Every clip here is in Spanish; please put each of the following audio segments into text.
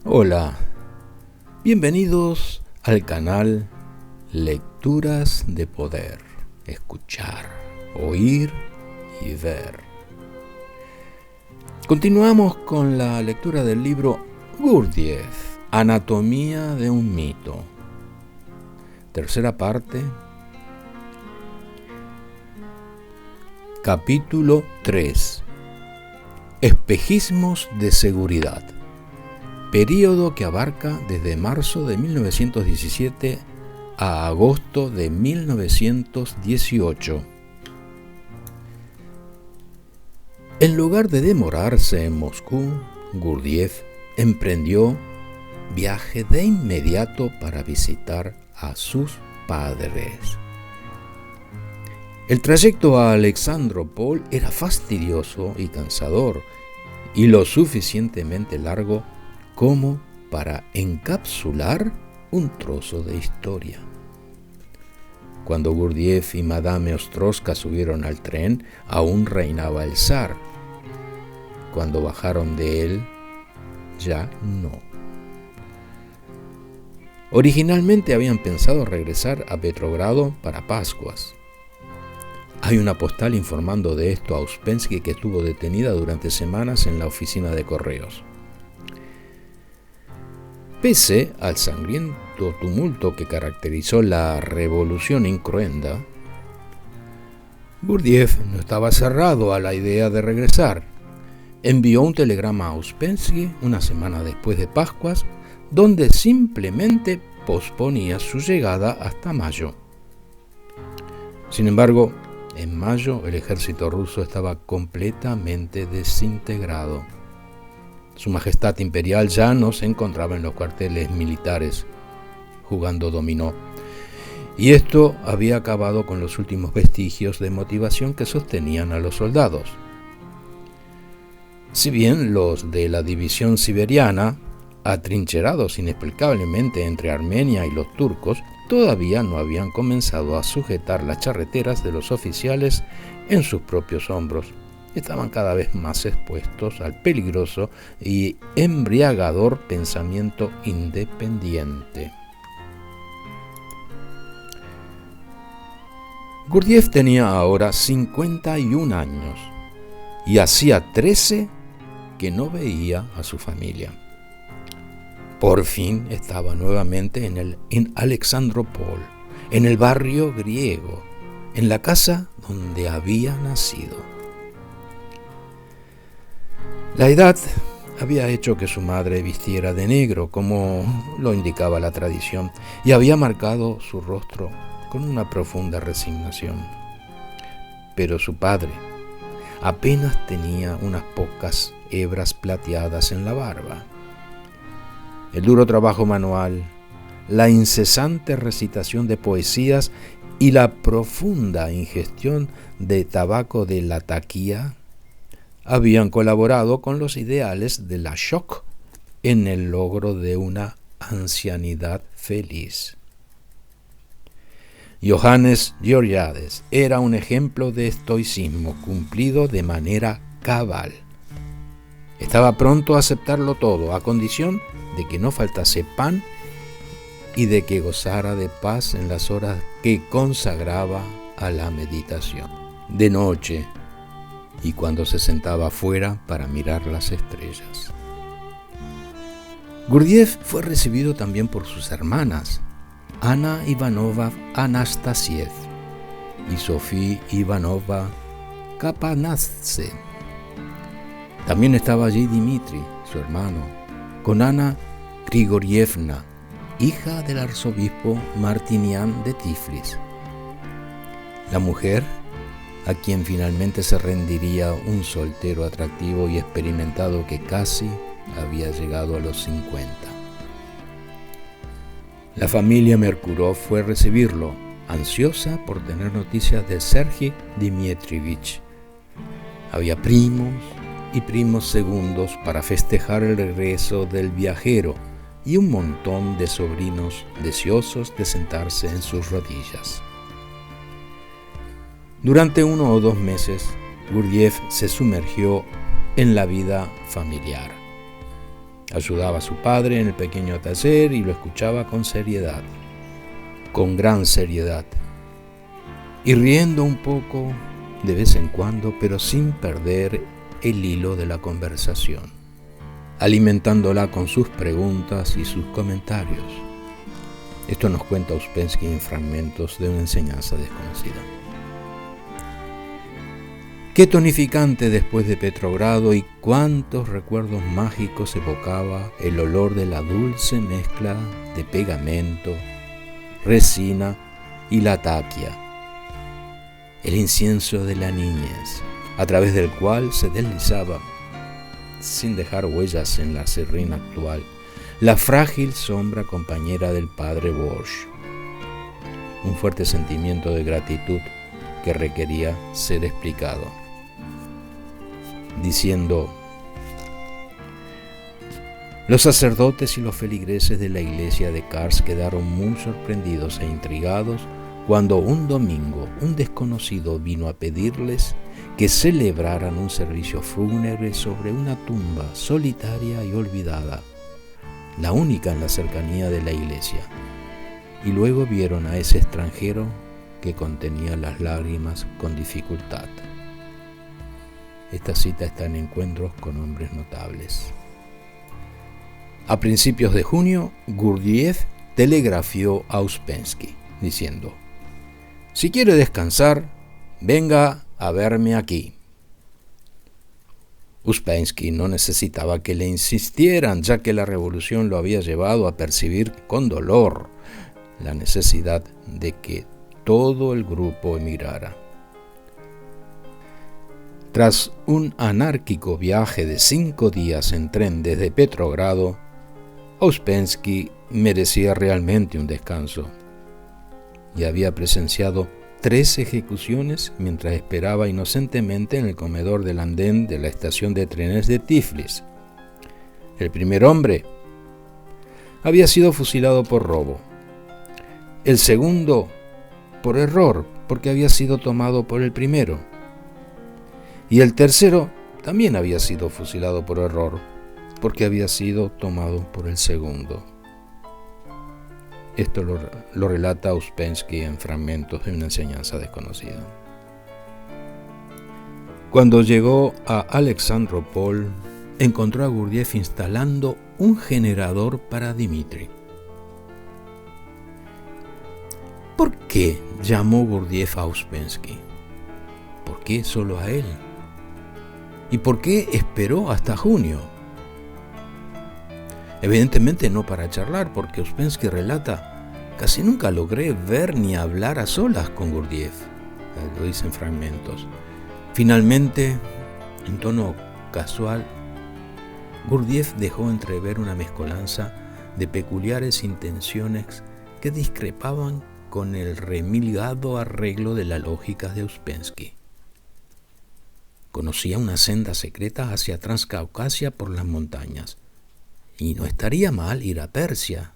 Hola, bienvenidos al canal Lecturas de Poder, escuchar, oír y ver. Continuamos con la lectura del libro Gurdjieff, Anatomía de un mito. Tercera parte, capítulo 3. Espejismos de seguridad. Período que abarca desde marzo de 1917 a agosto de 1918. En lugar de demorarse en Moscú, Gurdjieff emprendió viaje de inmediato para visitar a sus padres. El trayecto a Alexandropol era fastidioso y cansador, y lo suficientemente largo como para encapsular un trozo de historia. Cuando Gurdjieff y Madame Ostrovska subieron al tren, aún reinaba el zar. Cuando bajaron de él, ya no. Originalmente habían pensado regresar a Petrogrado para Pascuas. Hay una postal informando de esto a Uspensky, que estuvo detenida durante semanas en la oficina de correos. Pese al sangriento tumulto que caracterizó la revolución incruenta, Gurdjieff no estaba cerrado a la idea de regresar. Envió un telegrama a Uspensky una semana después de Pascuas, donde simplemente posponía su llegada hasta mayo. Sin embargo, en mayo el ejército ruso estaba completamente desintegrado. Su Majestad Imperial ya no se encontraba en los cuarteles militares jugando dominó, y esto había acabado con los últimos vestigios de motivación que sostenían a los soldados. Si bien los de la división siberiana, atrincherados inexplicablemente entre Armenia y los turcos, todavía no habían comenzado a sujetar las charreteras de los oficiales en sus propios hombros, estaban cada vez más expuestos al peligroso y embriagador pensamiento independiente. Gurdjieff tenía ahora 51 años y hacía 13 que no veía a su familia. Por fin estaba nuevamente en Alexandropol, en el barrio griego, en la casa donde había nacido. La edad había hecho que su madre vistiera de negro, como lo indicaba la tradición, y había marcado su rostro con una profunda resignación. Pero su padre apenas tenía unas pocas hebras plateadas en la barba. El duro trabajo manual, la incesante recitación de poesías y la profunda ingestión de tabaco de Latakia habían colaborado con los ideales de la Shock en el logro de una ancianidad feliz. Johannes Georgiades era un ejemplo de estoicismo cumplido de manera cabal. Estaba pronto a aceptarlo todo, a condición de que no faltase pan y de que gozara de paz en las horas que consagraba a la meditación. De noche, y cuando se sentaba afuera para mirar las estrellas. Gurdjieff fue recibido también por sus hermanas, Anna Ivanova Anastasiev y Sofía Ivanova Kapanadze. También estaba allí Dmitri, su hermano, con Ana Grigorievna, hija del arzobispo Martinian de Tiflis. La mujer a quien finalmente se rendiría un soltero atractivo y experimentado que casi había llegado a los 50. La familia Merkurov fue a recibirlo, ansiosa por tener noticias de Sergei Dmitrievich. Había primos y primos segundos para festejar el regreso del viajero y un montón de sobrinos deseosos de sentarse en sus rodillas. Durante 1 o 2 meses, Gurdjieff se sumergió en la vida familiar. Ayudaba a su padre en el pequeño taller y lo escuchaba con seriedad, con gran seriedad, y riendo un poco de vez en cuando, pero sin perder el hilo de la conversación, alimentándola con sus preguntas y sus comentarios. Esto nos cuenta Ouspensky en Fragmentos de una enseñanza desconocida. Qué tonificante después de Petrogrado, y cuántos recuerdos mágicos evocaba el olor de la dulce mezcla de pegamento, resina y latakia, el incienso de la niñez, a través del cual se deslizaba, sin dejar huellas en la serrín actual, la frágil sombra compañera del padre Bosch. Un fuerte sentimiento de gratitud que requería ser explicado, diciendo: los sacerdotes y los feligreses de la iglesia de Kars quedaron muy sorprendidos e intrigados cuando un domingo un desconocido vino a pedirles que celebraran un servicio fúnebre sobre una tumba solitaria y olvidada, la única en la cercanía de la iglesia, y luego vieron a ese extranjero que contenía las lágrimas con dificultad. Esta cita está en Encuentros con hombres notables. A principios de junio, Gurdjieff telegrafió a Ouspensky diciendo: si quiere descansar, venga a verme aquí. Ouspensky no necesitaba que le insistieran, ya que la revolución lo había llevado a percibir con dolor la necesidad de que todo el grupo emigrara. Tras un anárquico viaje de 5 días en tren desde Petrogrado, Ouspensky merecía realmente un descanso, y había presenciado 3 ejecuciones mientras esperaba inocentemente en el comedor del andén de la estación de trenes de Tiflis. El primer hombre había sido fusilado por robo. El segundo por error, porque había sido tomado por el primero. Y el tercero también había sido fusilado por error, porque había sido tomado por el segundo. Esto lo relata Ouspensky en Fragmentos de una enseñanza desconocida. Cuando llegó a Alexandropol, encontró a Gurdjieff instalando un generador para Dmitri. ¿Por qué llamó Gurdjieff a Ouspensky? ¿Por qué solo a él? ¿Y por qué esperó hasta junio? Evidentemente no para charlar, porque Ouspensky relata: casi nunca logré ver ni hablar a solas con Gurdjieff. Lo dice en Fragmentos. Finalmente, en tono casual, Gurdjieff dejó entrever una mezcolanza de peculiares intenciones que discrepaban con el remilgado arreglo de la lógica de Ouspensky. Conocía una senda secreta hacia Transcaucasia por las montañas, y no estaría mal ir a Persia.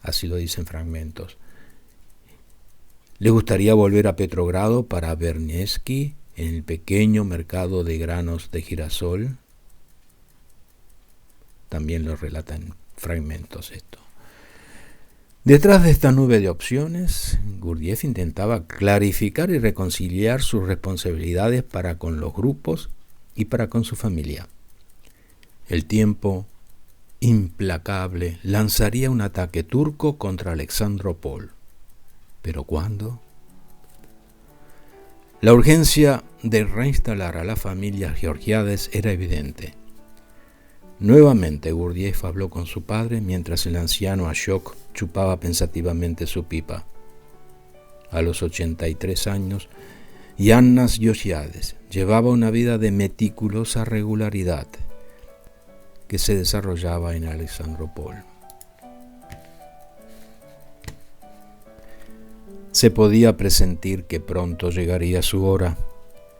Así lo dicen Fragmentos. Le gustaría volver a Petrogrado para ver Nevsky en el pequeño mercado de granos de girasol. También lo relatan Fragmentos esto. Detrás de esta nube de opciones, Gurdjieff intentaba clarificar y reconciliar sus responsabilidades para con los grupos y para con su familia. El tiempo, implacable, lanzaría un ataque turco contra Alexandropol. ¿Pero cuándo? La urgencia de reinstalar a la familia Georgiades era evidente. Nuevamente Gurdjieff habló con su padre mientras el anciano Ashok chupaba pensativamente su pipa. A los 83 años, Yannas Georgiades llevaba una vida de meticulosa regularidad que se desarrollaba en Alexandropol. Se podía presentir que pronto llegaría su hora,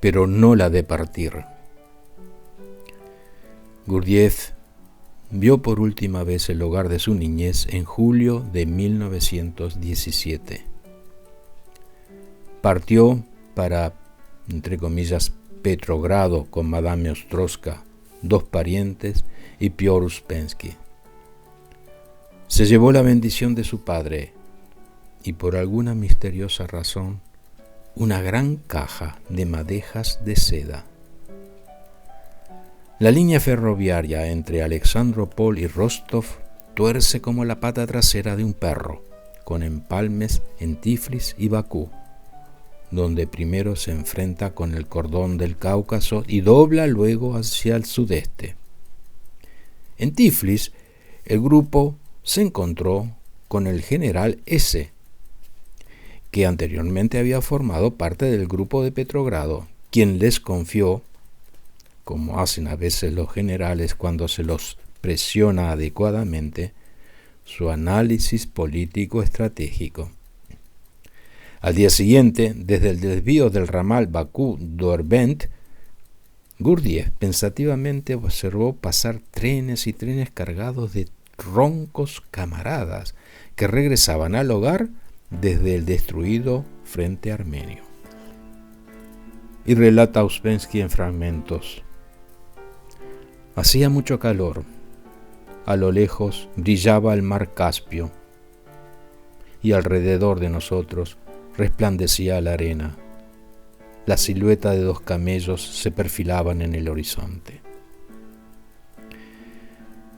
pero no la de partir. Gurdjieff vio por última vez el hogar de su niñez en julio de 1917. Partió para, entre comillas, Petrogrado con Madame Ostrovska 2 parientes y Piotr Uspensky. Se llevó la bendición de su padre y por alguna misteriosa razón una gran caja de madejas de seda. La línea ferroviaria entre Alexandropol y Rostov tuerce como la pata trasera de un perro, con empalmes en Tiflis y Bakú, donde primero se enfrenta con el cordón del Cáucaso y dobla luego hacia el sudeste. En Tiflis, el grupo se encontró con el general S., que anteriormente había formado parte del grupo de Petrogrado, quien les confió, como hacen a veces los generales cuando se los presiona adecuadamente, su análisis político estratégico. Al día siguiente, desde el desvío del ramal Bakú-Derbent, Gurdjieff pensativamente observó pasar trenes y trenes cargados de roncos camaradas que regresaban al hogar desde el destruido frente armenio. Y relata Uspensky en fragmentos. Hacía mucho calor. A lo lejos brillaba el mar Caspio y alrededor de nosotros resplandecía la arena. La silueta de 2 camellos se perfilaban en el horizonte.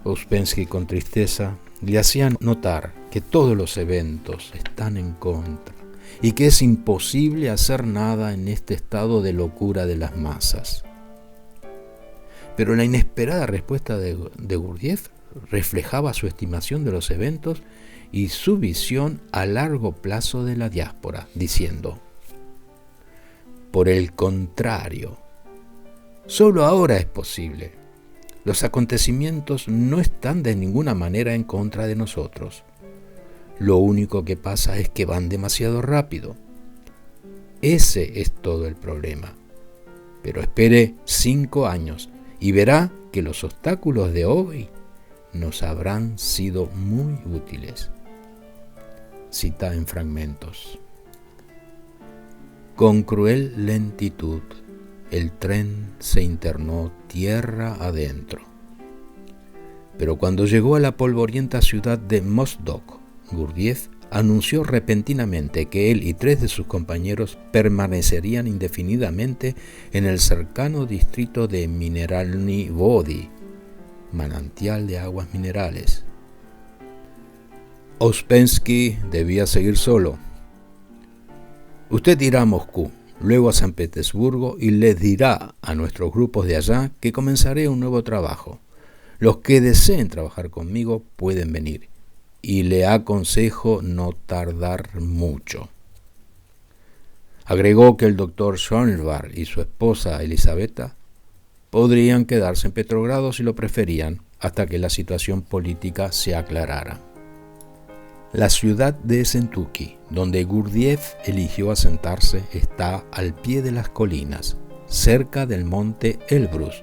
Uspensky, con tristeza, le hacía notar que todos los eventos están en contra y que es imposible hacer nada en este estado de locura de las masas. Pero la inesperada respuesta de Gurdjieff reflejaba su estimación de los eventos y su visión a largo plazo de la diáspora, diciendo: por el contrario, solo ahora es posible. Los acontecimientos no están de ninguna manera en contra de nosotros. Lo único que pasa es que van demasiado rápido. Ese es todo el problema. Pero espere 5 años y verá que los obstáculos de hoy nos habrán sido muy útiles. Cita en fragmentos. Con cruel lentitud, el tren se internó tierra adentro. Pero cuando llegó a la polvorienta ciudad de Mozdok, Gurdjieff anunció repentinamente que él y 3 de sus compañeros permanecerían indefinidamente en el cercano distrito de Mineralny Vody, manantial de aguas minerales. Uspensky debía seguir solo. Usted irá a Moscú, luego a San Petersburgo y les dirá a nuestros grupos de allá que comenzaré un nuevo trabajo. Los que deseen trabajar conmigo pueden venir y le aconsejo no tardar mucho. Agregó que el doctor Schoenberg y su esposa Elisabetta podrían quedarse en Petrogrado si lo preferían hasta que la situación política se aclarara. La ciudad de Shentuki, donde Gurdjieff eligió asentarse, está al pie de las colinas, cerca del monte Elbrus,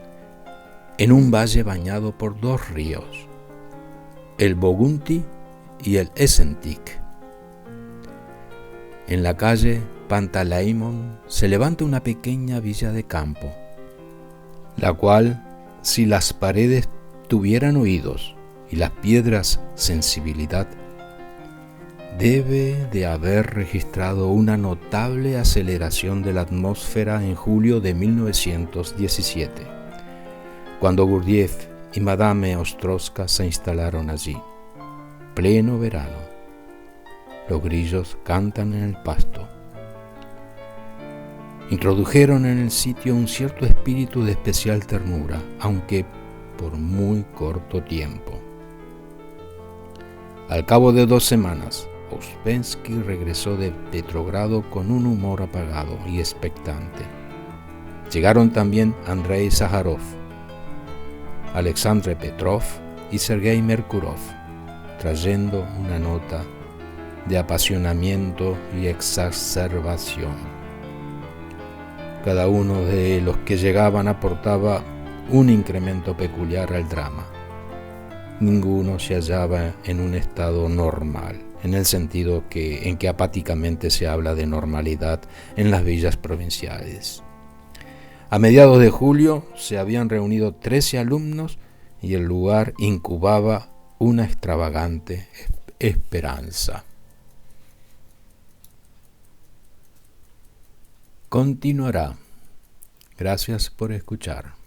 en un valle bañado por 2 ríos, el Bogunti y el Esentik. En la calle Pantalaimon se levanta una pequeña villa de campo, la cual, si las paredes tuvieran oídos y las piedras sensibilidad, debe de haber registrado una notable aceleración de la atmósfera en julio de 1917, cuando Gurdjieff y Madame Ostrovska se instalaron allí. Pleno verano. Los grillos cantan en el pasto. Introdujeron en el sitio un cierto espíritu de especial ternura, aunque por muy corto tiempo. Al cabo de 2 semanas, Uspensky regresó de Petrogrado con un humor apagado y expectante. Llegaron también Andrei Sájarov, Alexandre Petrov y Sergei Merkurov, trayendo una nota de apasionamiento y exacerbación. Cada uno de los que llegaban aportaba un incremento peculiar al drama. Ninguno se hallaba en un estado normal, en el sentido en que apáticamente se habla de normalidad en las villas provinciales. A mediados de julio se habían reunido 13 alumnos y el lugar incubaba una extravagante esperanza. Continuará. Gracias por escuchar.